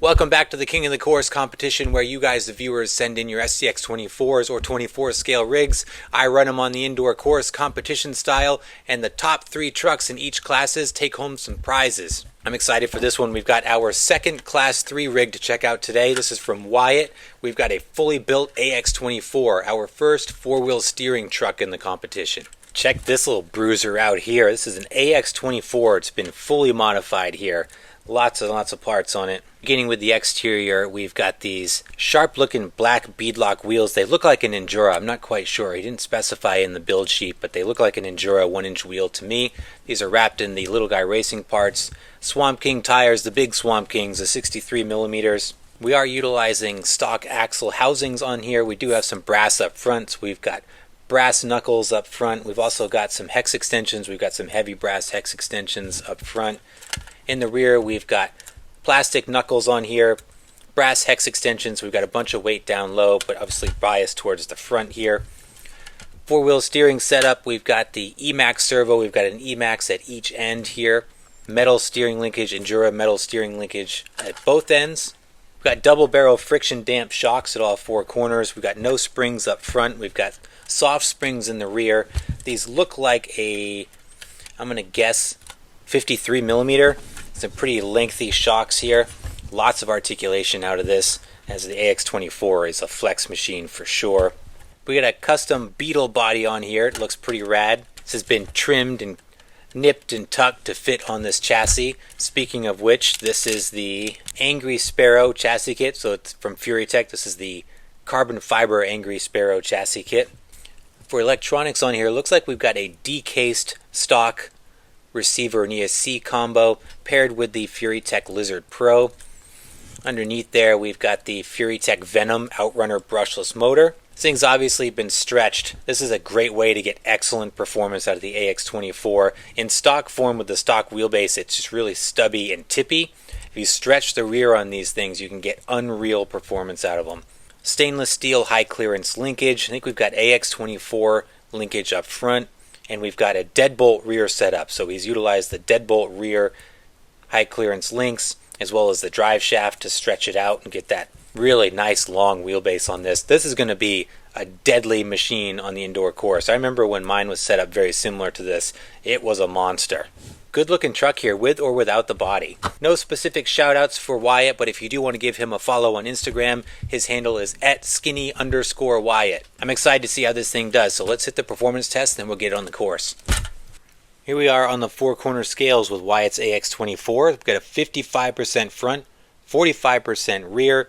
Welcome back to the King of the Course competition, where you guys, the viewers, send in your SCX24s or 24 scale rigs. I run them on the indoor course competition style, and the top 3 trucks in each classes take home some prizes. I'm excited for this one. We've got our second class 3 rig to check out today. This is from Wyatt. We've got a fully built AX24, our first 4-wheel steering truck in the competition. Check this little bruiser out here. This is an AX24. It's been fully modified here. Lots and lots of parts on it. Beginning with the exterior, we've got these sharp looking black beadlock wheels. They look like an Endura. I'm not quite sure. He didn't specify in the build sheet, but they look like an Endura 1-inch wheel to me. These are wrapped in the Little Guy Racing parts. Swamp King tires, the big Swamp Kings, the 63 millimeters. We are utilizing stock axle housings on here. We do have some brass up front. So we've got brass knuckles up front. We've also got some hex extensions. We've got some heavy brass hex extensions up front. In the rear, we've got plastic knuckles on here, brass hex extensions. We've got a bunch of weight down low, but obviously biased towards the front here. 4-wheel steering setup. We've got the Emax servo. We've got an Emax at each end here. Metal steering linkage, Endura metal steering linkage at both ends. We've got double barrel friction damp shocks at all 4 corners. We've got no springs up front. We've got soft springs in the rear. These look like a, I'm going to guess, 53 millimeter. Some pretty lengthy shocks here. Lots of articulation out of this, as the AX24 is a flex machine for sure. We got a custom Beetle body on here. It looks pretty rad. This has been trimmed and nipped and tucked to fit on this chassis. Speaking of which, this is the Angry Sparrow chassis kit. So it's from Furitek. This is the carbon fiber Angry Sparrow chassis kit. For electronics on here, it looks like we've got a decased stock receiver and ESC combo paired with the Furitek Lizard Pro. Underneath there, we've got the Furitek Venom Outrunner brushless motor. This thing's obviously been stretched. This is a great way to get excellent performance out of the AX24. In stock form with the stock wheelbase, it's just really stubby and tippy. If you stretch the rear on these things, you can get unreal performance out of them. Stainless steel high clearance linkage. I think we've got AX24 linkage up front. And we've got a deadbolt rear setup. So he's utilized the deadbolt rear high clearance links as well as the drive shaft to stretch it out and get that really nice long wheelbase on this. This is going to be a deadly machine on the indoor course. I remember when mine was set up very similar to this. It was a monster. Good looking truck here with or without the body. No specific shout outs for Wyatt, but if you do want to give him a follow on Instagram, his handle is @skinny_Wyatt. I'm excited to see how this thing does, so let's hit the performance test and then we'll get it on the course. Here we are on the 4 corner scales with Wyatt's AX24. We've got a 55% front, 45% rear,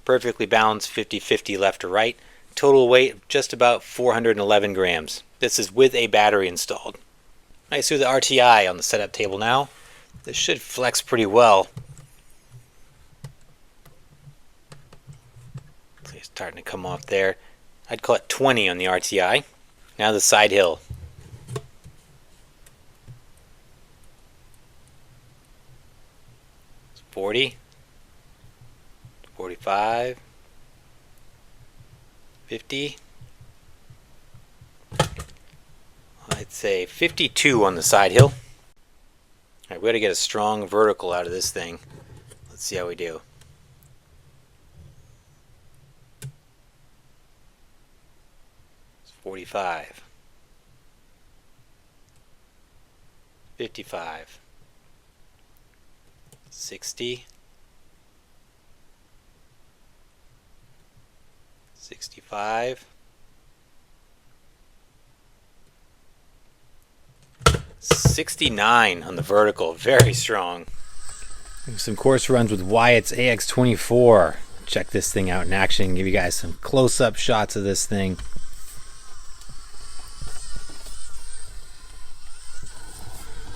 perfectly balanced 50-50 left to right. Total weight of just about 411 grams. This is with a battery installed. Nice through the RTI on the setup table now. This should flex pretty well. So it's starting to come off there. I'd call it 20 on the RTI. Now the side hill. It's 40, 45, 50. I'd say 52 on the side hill. All right, we got to get a strong vertical out of this thing. Let's see how we do. It's 45. 55. 60. 65. 69 on the vertical, very strong. Some course runs with Wyatt's AX24. Check this thing out in action, give you guys some close-up shots of this thing.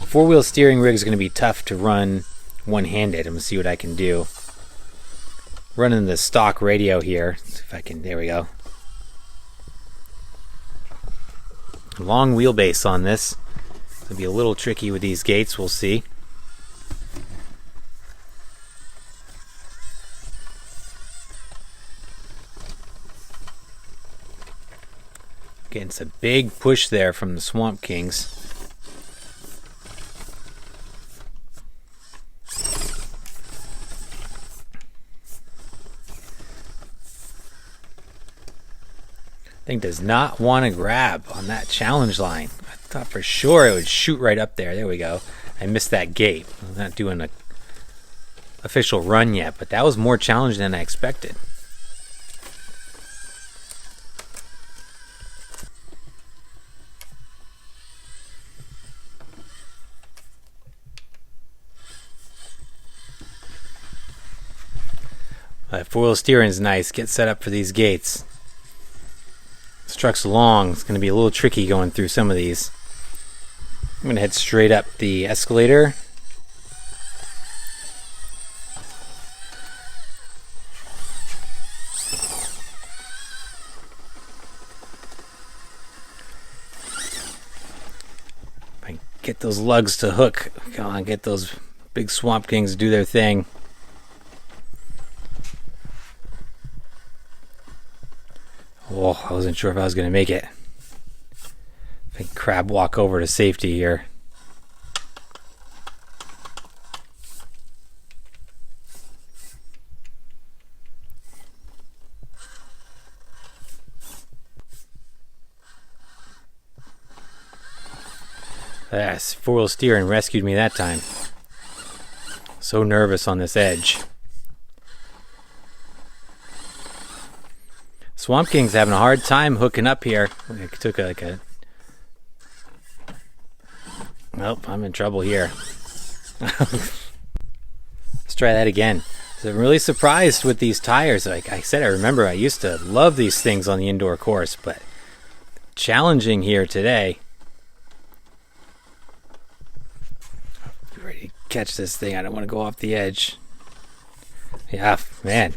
Four-wheel steering rig is going to be tough to run one-handed. I'm going to see what I can do. Running the stock radio here. See if I can, there we go. Long wheelbase on this. It'll be a little tricky with these gates, we'll see. Getting some big push there from the Swamp Kings. Thing does not want to grab on that challenge line. I thought for sure it would shoot right up there. There we go. I missed that gate. I'm not doing an official run yet, but that was more challenging than I expected. Four-wheel steering is nice. Get set up for these gates. This truck's long. It's going to be a little tricky going through some of these. I'm going to head straight up the escalator. If I get those lugs to hook, come on, get those big Swamp Kings to do their thing. Oh, I wasn't sure if I was going to make it. I think crab walk over to safety here. Yes, four-wheel steering rescued me that time. So nervous on this edge. Swamp King's having a hard time hooking up here. It took like a... Nope, I'm in trouble here. Let's try that again. So I'm really surprised with these tires. Like I said, I remember I used to love these things on the indoor course, but challenging here today. Ready to catch this thing. I don't want to go off the edge. Yeah, man.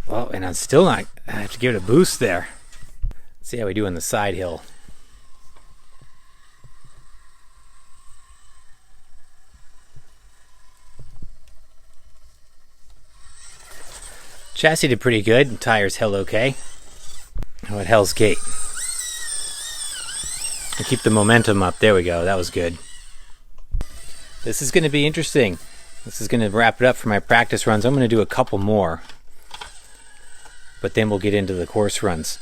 Well, and I'm still not... I have to give it a boost there. Let's see how we do on the side hill. Chassis did pretty good, and tires held okay. How about Hell's Gate? And keep the momentum up. There we go. That was good. This is going to be interesting. This is going to wrap it up for my practice runs. I'm going to do a couple more. But then we'll get into the course runs.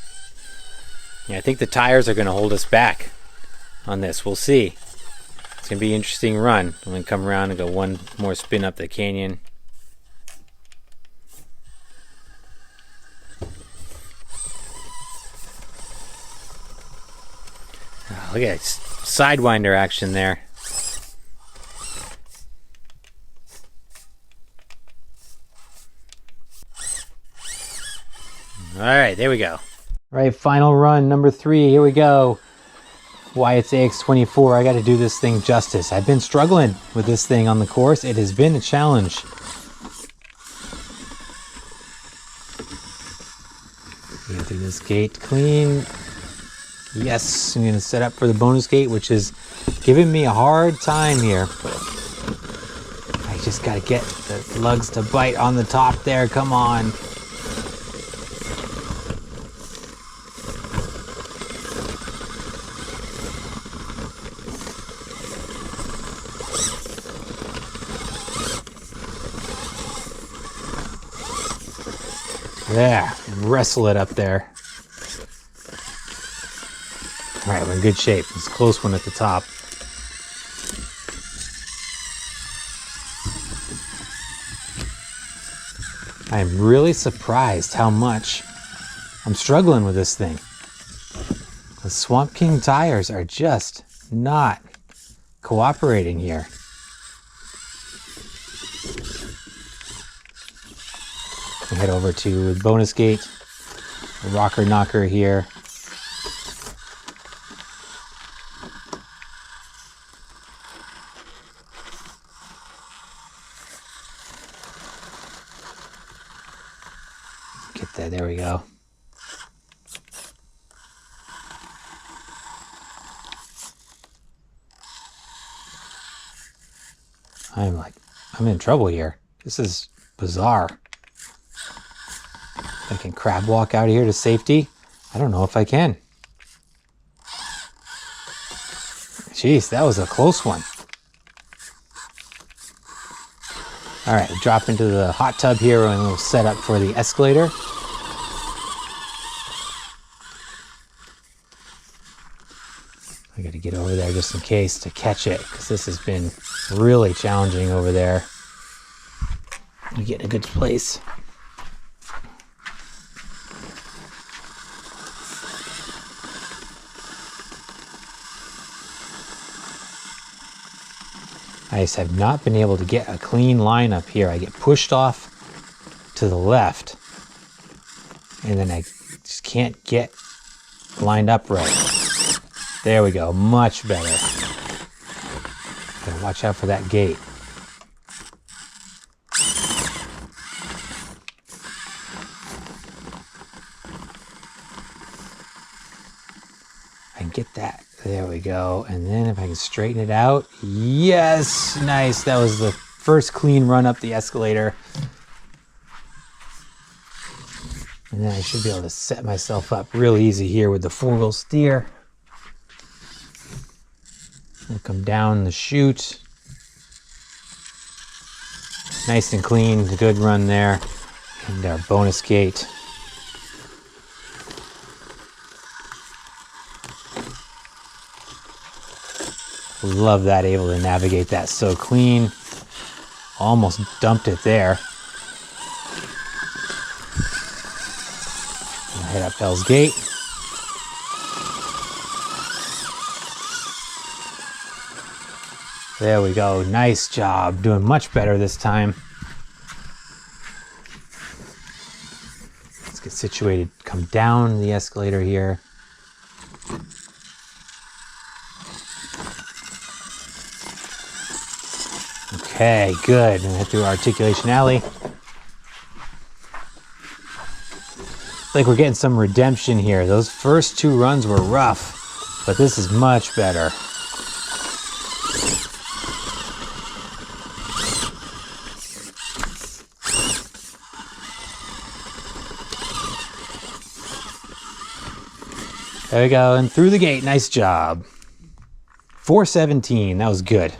Yeah, I think the tires are going to hold us back on this. We'll see. It's going to be an interesting run. I'm going to come around and go one more spin up the canyon. Oh, look at that sidewinder action there. All right, there we go. All right, final run, number 3. Here we go. Wyatt's AX24. I got to do this thing justice. I've been struggling with this thing on the course. It has been a challenge. Get through this gate clean. Yes, I'm going to set up for the bonus gate, which is giving me a hard time here. But I just got to get the lugs to bite on the top there. Come on. There, wrestle it up there. All right, we're in good shape. It's a close one at the top. I'm really surprised how much I'm struggling with this thing. The Swamp King tires are just not cooperating here. We head over to the bonus gate, a rocker knocker here. Get that, there we go. I'm in trouble here. This is bizarre. I can crab walk out of here to safety. I don't know if I can. Jeez, that was a close one. All right, drop into the hot tub here and we'll set up for the escalator. I gotta get over there just in case to catch it, because this has been really challenging over there. You get in a good place. I just have not been able to get a clean line up here. I get pushed off to the left, and then I just can't get lined up right. There we go, much better. Gotta watch out for that gate. I can get that. There we go. And then if I can straighten it out. Yes, nice. That was the first clean run up the escalator. And then I should be able to set myself up real easy here with the 4-wheel steer. We'll come down the chute. Nice and clean, good run there. And our bonus gate. Love that, able to navigate that so clean. Almost dumped it there. I'll head up Hell's Gate. There we go, nice job. Doing much better this time. Let's get situated, come down the escalator here. Okay, good. And head through Articulation Alley. Like we're getting some redemption here. Those first 2 runs were rough, but this is much better. There we go, and through the gate. Nice job. 417, that was good.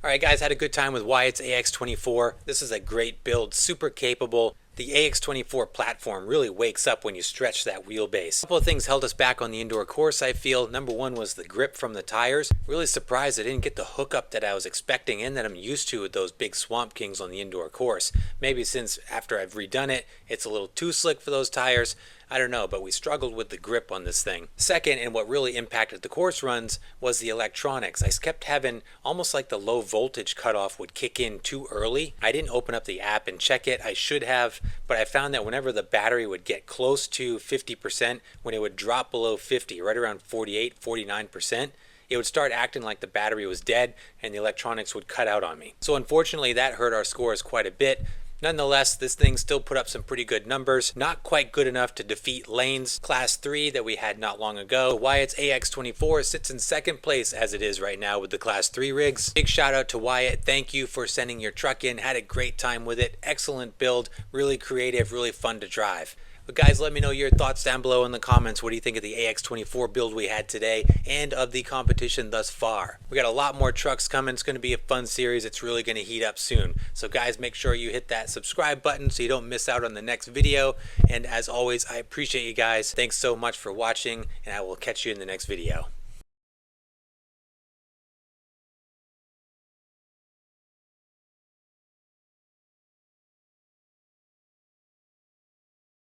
Alright guys, had a good time with Wyatt's AX24. This is a great build, super capable. The AX24 platform really wakes up when you stretch that wheelbase. A couple of things held us back on the indoor course, I feel. Number one was the grip from the tires. Really surprised I didn't get the hookup that I was expecting and that I'm used to with those big Swamp Kings on the indoor course. Maybe since after I've redone it, it's a little too slick for those tires. I don't know, but we struggled with the grip on this thing. Second, and what really impacted the course runs, was the electronics. I kept having almost like the low voltage cutoff would kick in too early. I didn't open up the app and check it. I should have, but I found that whenever the battery would get close to 50%, when it would drop below 50, right around 48, 49%, it would start acting like the battery was dead and the electronics would cut out on me. So unfortunately, that hurt our scores quite a bit. Nonetheless, this thing still put up some pretty good numbers. Not quite good enough to defeat Lane's Class 3 that we had not long ago. Wyatt's AX24 sits in second place as it is right now with the Class 3 rigs. Big shout out to Wyatt. Thank you for sending your truck in. Had a great time with it. Excellent build. Really creative. Really fun to drive. But guys, let me know your thoughts down below in the comments. What do you think of the AX24 build we had today and of the competition thus far? We got a lot more trucks coming. It's going to be a fun series. It's really going to heat up soon. So guys, make sure you hit that subscribe button so you don't miss out on the next video. And as always, I appreciate you guys. Thanks so much for watching, and I will catch you in the next video.